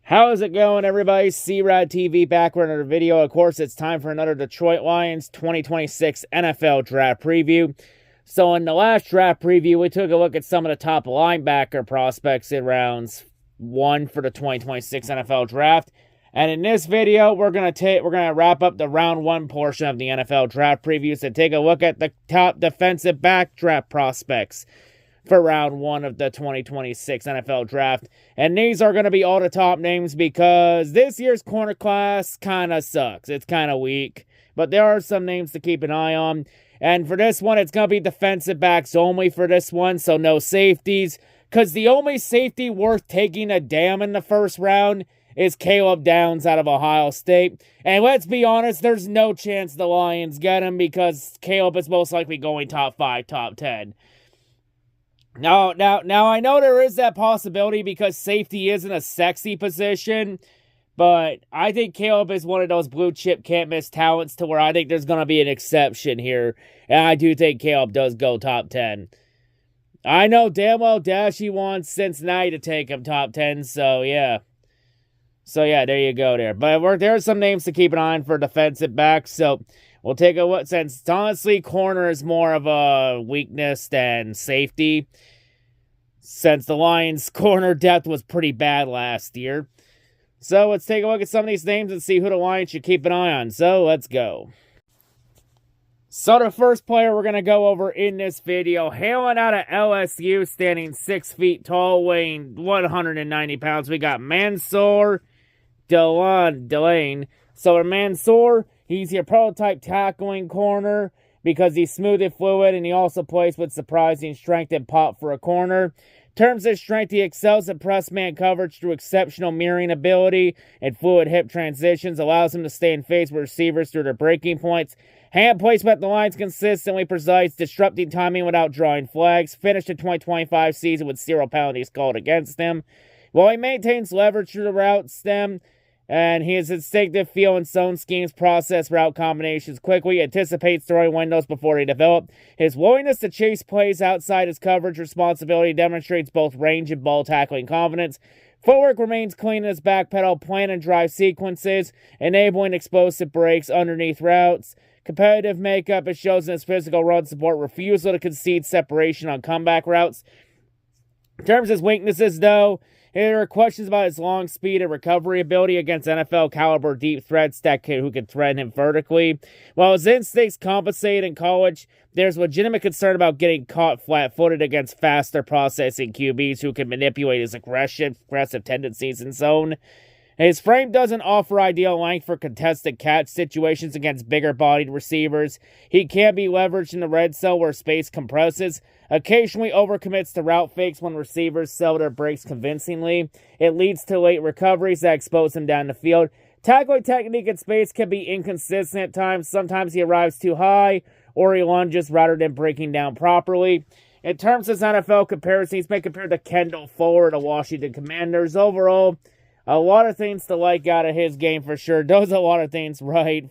How's it going, everybody? C-RadTV back with another video. Of course, it's time for another Detroit Lions 2026 NFL Draft Preview. So in the last draft preview, we took a look at some of the top linebacker prospects in rounds 1 for the 2026 NFL Draft. And in this video, we're gonna wrap up the round 1 portion of the NFL Draft Previews and take a look at the top defensive back draft prospects for round 1 of the 2026 NFL Draft. And these are going to be all the top names because this year's corner class kind of sucks. It's kind of weak. But there are some names to keep an eye on. And for this one, it's going to be defensive backs only for this one, so no safeties. Because the only safety worth taking a damn in the first round is Caleb Downs out of Ohio State. And let's be honest, there's no chance the Lions get him because Caleb is most likely going top 5, top 10. Now, I know there is that possibility because safety isn't a sexy position, but I think Caleb is one of those blue chip can't miss talents to where I think there's going to be an exception here, and I do think Caleb does go top 10. I know damn well Dashy wants Cincinnati to take him top 10, so yeah. So yeah, there you go there. But there are some names to keep an eye on for defensive backs, so we'll take a look, since honestly, corner is more of a weakness than safety, since the Lions' corner depth was pretty bad last year. So let's take a look at some of these names and see who the Lions should keep an eye on. So let's go. So the first player we're going to go over in this video, hailing out of LSU, standing 6 feet tall, weighing 190 pounds, we got Mansour Delane. So Mansour, he's your prototype tackling corner because he's smooth and fluid, and he also plays with surprising strength and pop for a corner. In terms of strength, he excels at press man coverage through exceptional mirroring ability and fluid hip transitions, allows him to stay in phase with receivers through their breaking points. Hand placement at the lines consistently precise, disrupting timing without drawing flags. Finished the 2025 season with 0 penalties called against him. While he maintains leverage through the route stem, and his instinctive feel and zone schemes process route combinations quickly, anticipates throwing windows before they develop. His willingness to chase plays outside his coverage responsibility demonstrates both range and ball tackling confidence. Footwork remains clean in his back pedal, plan and drive sequences, enabling explosive breaks underneath routes. Competitive makeup, it shows in his physical run support, refusal to concede separation on comeback routes. In terms of his weaknesses, though, there are questions about his long speed and recovery ability against NFL-caliber deep threats who can threaten him vertically. While his instincts compensate in college, there's legitimate concern about getting caught flat-footed against faster processing QBs who can manipulate his aggressive tendencies in zone. His frame doesn't offer ideal length for contested catch situations against bigger-bodied receivers. He can be leveraged in the red zone where space compresses. Occasionally overcommits to route fakes when receivers sell their breaks convincingly. It leads to late recoveries that expose him down the field. Tackling technique in space can be inconsistent at times. Sometimes he arrives too high, or he lunges rather than breaking down properly. In terms of his NFL comparison, he's been compared to Kendall Fuller of the Washington Commanders. Overall, a lot of things to like out of his game for sure. Does a lot of things right.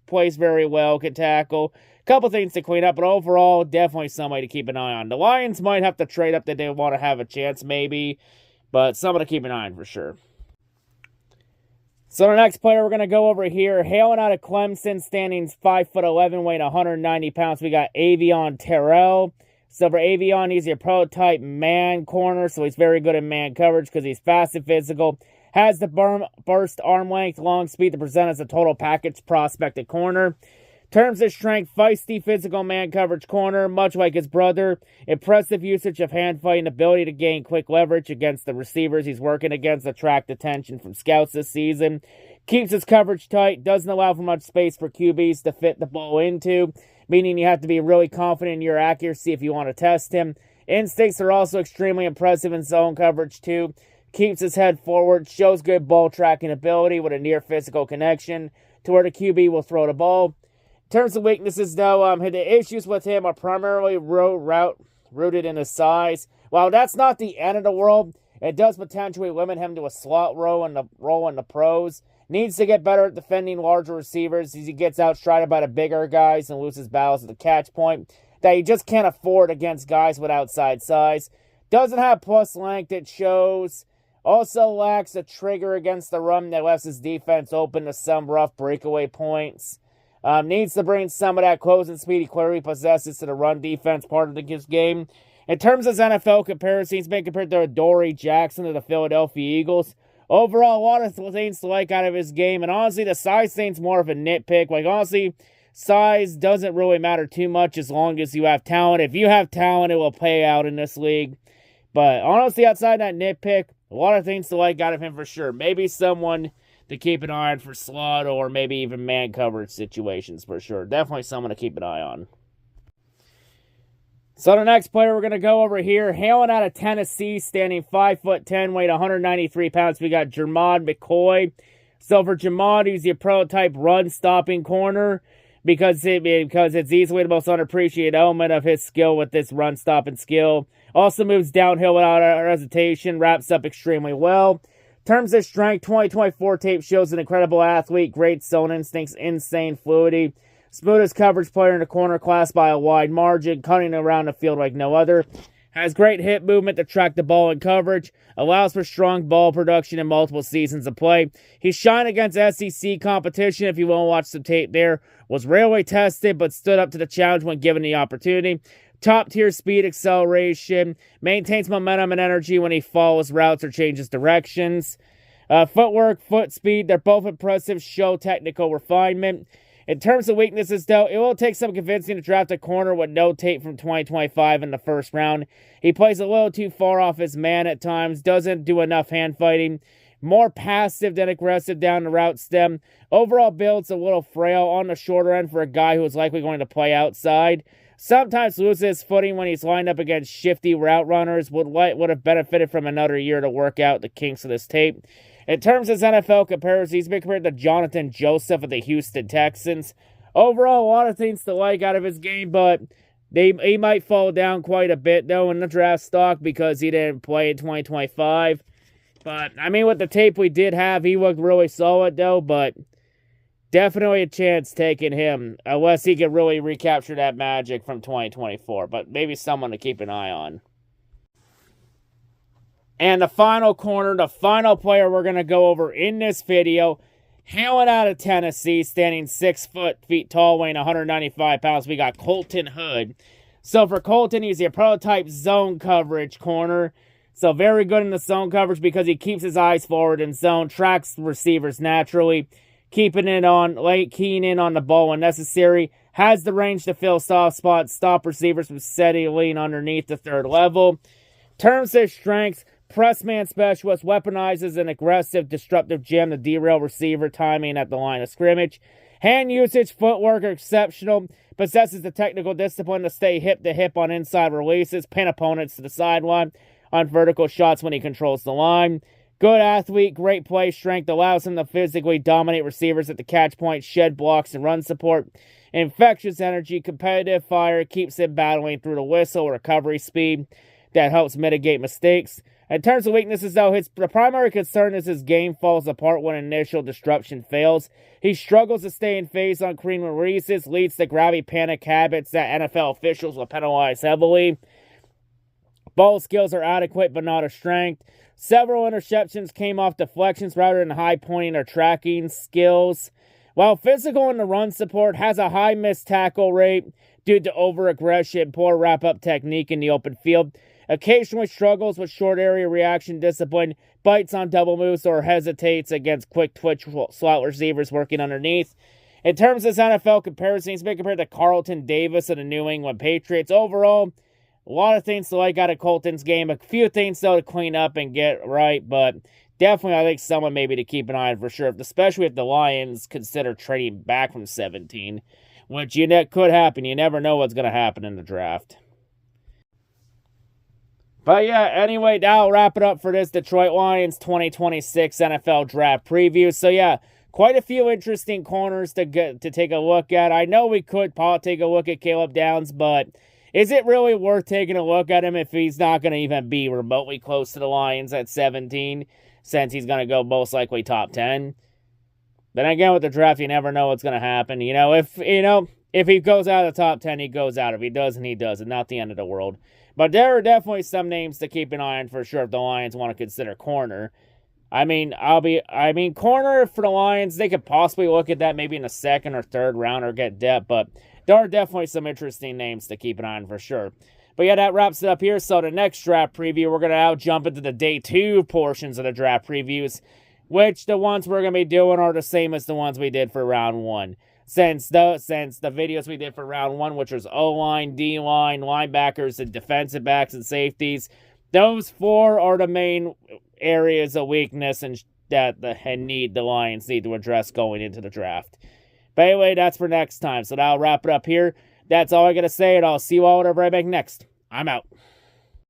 Plays very well, can tackle. Couple things to clean up, but overall, definitely somebody to keep an eye on. The Lions might have to trade up that they want to have a chance, maybe, but somebody to keep an eye on for sure. So the next player we're going to go over here, hailing out of Clemson, standing 5'11", weighing 190 pounds, we got Avion Terrell. So for Avion, he's your prototype man corner, so he's very good at man coverage because he's fast and physical. Has the burst arm length, long speed to present as a total package prospect at corner. Terms of strength, feisty physical man coverage corner, much like his brother. Impressive usage of hand fighting ability to gain quick leverage against the receivers he's working against, attract attention from scouts this season. Keeps his coverage tight, doesn't allow for much space for QBs to fit the ball into, meaning you have to be really confident in your accuracy if you want to test him. Instincts are also extremely impressive in zone coverage too. Keeps his head forward, shows good ball tracking ability with a near physical connection to where the QB will throw the ball. In terms of weaknesses, though, the issues with him are primarily rooted in his size. While that's not the end of the world, it does potentially limit him to a slot role in the pros. Needs to get better at defending larger receivers as he gets outstrided by the bigger guys and loses battles at the catch point that he just can't afford against guys with outside size. Doesn't have plus length, it shows. Also lacks a trigger against the run that lets his defense open to some rough breakaway points. Needs to bring some of that closing speed he clearly possesses to the run defense part of his game. In terms of his NFL comparison, he's been compared to Dory Jackson of the Philadelphia Eagles. Overall, a lot of things to like out of his game, and honestly, the size thing's more of a nitpick. Like, honestly, size doesn't really matter too much as long as you have talent. If you have talent, it will pay out in this league. But honestly, outside that nitpick, a lot of things to like out of him for sure. Maybe someone to keep an eye on for slot or maybe even man coverage situations for sure. Definitely someone to keep an eye on. So the next player we're going to go over here, hailing out of Tennessee, standing 5'10", weighing 193 pounds. We got Jermod McCoy. So for Jermod, he's your prototype run-stopping corner because it's easily the most unappreciated element of his skill with this run-stopping skill. Also moves downhill without hesitation, wraps up extremely well. In terms of strength, 2024 tape shows an incredible athlete, great zone instincts, insane fluidity. Smoothest coverage player in the corner class by a wide margin, cutting around the field like no other. Has great hip movement to track the ball in coverage. Allows for strong ball production in multiple seasons of play. He shined against SEC competition, if you want to watch some tape there. Was rarely tested, but stood up to the challenge when given the opportunity. Top-tier speed acceleration. Maintains momentum and energy when he follows routes or changes directions. Footwork, foot speed, they're both impressive. Show technical refinement. In terms of weaknesses, though, it will take some convincing to draft a corner with no tape from 2025 in the first round. He plays a little too far off his man at times, doesn't do enough hand fighting, more passive than aggressive down the route stem. Overall build's a little frail on the shorter end for a guy who is likely going to play outside. Sometimes loses his footing when he's lined up against shifty route runners. Would have benefited from another year to work out the kinks of this tape. In terms of his NFL comparisons, he's been compared to Jonathan Joseph of the Houston Texans. Overall, a lot of things to like out of his game, but he might fall down quite a bit, though, in the draft stock because he didn't play in 2025. But, I mean, with the tape we did have, he looked really solid, though, but definitely a chance taking him, unless he can really recapture that magic from 2024. But maybe someone to keep an eye on. And the final corner, the final player we're going to go over in this video, hailing out of Tennessee, standing 6 feet tall, weighing 195 pounds, we got Colton Hood. So for Colton, he's your prototype zone coverage corner. So very good in the zone coverage because he keeps his eyes forward in zone, tracks receivers naturally, keying in on the ball when necessary, has the range to fill soft spots, stop receivers from settling underneath the third level. In terms of strength, press man specialist, weaponizes an aggressive, disruptive jam to derail receiver timing at the line of scrimmage. Hand usage, footwork are exceptional. Possesses the technical discipline to stay hip to hip on inside releases, pin opponents to the sideline on vertical shots when he controls the line. Good athlete, great play strength, allows him to physically dominate receivers at the catch point, shed blocks, and run support. Infectious energy, competitive fire, keeps him battling through the whistle, recovery speed that helps mitigate mistakes. In terms of weaknesses, though, the primary concern is his game falls apart when initial disruption fails. He struggles to stay in phase on clean releases, leads to grabby panic habits that NFL officials will penalize heavily. Ball skills are adequate, but not a strength. Several interceptions came off deflections rather than high pointing or tracking skills. While physical in the run support, has a high missed tackle rate due to over-aggression, poor wrap-up technique in the open field. Occasionally struggles with short area reaction discipline, bites on double moves, or hesitates against quick twitch slot receivers working underneath. In terms of his NFL comparison, he's been compared to Carlton Davis of the New England Patriots. Overall, a lot of things to like out of Colton's game. A few things, though, to clean up and get right, but definitely I think someone maybe to keep an eye on for sure, especially if the Lions consider trading back from 17, which could happen. You never know what's going to happen in the draft. But yeah, anyway, that'll wrap it up for this Detroit Lions 2026 NFL Draft preview. So yeah, quite a few interesting corners to take a look at. I know we could take a look at Caleb Downs, but is it really worth taking a look at him if he's not going to even be remotely close to the Lions at 17, since he's going to go most likely top 10? Then again, with the draft, you never know what's going to happen. If he goes out of the top 10, he goes out. If he doesn't, he doesn't. Not the end of the world. But there are definitely some names to keep an eye on for sure if the Lions want to consider corner. I mean, corner for the Lions, they could possibly look at that maybe in the second or third round or get depth, but there are definitely some interesting names to keep an eye on for sure. But yeah, that wraps it up here. So the next draft preview, we're going to now jump into the day 2 portions of the draft previews, which the ones we're going to be doing are the same as the ones we did for round 1. Since the videos we did for round 1, which was O-line, D-line, linebackers, and defensive backs and safeties, those 4 are the main areas of weakness and need the Lions need to address going into the draft. But anyway, that's for next time. So that'll wrap it up here. That's all I got to say, and I'll see you all whenever I make next. I'm out.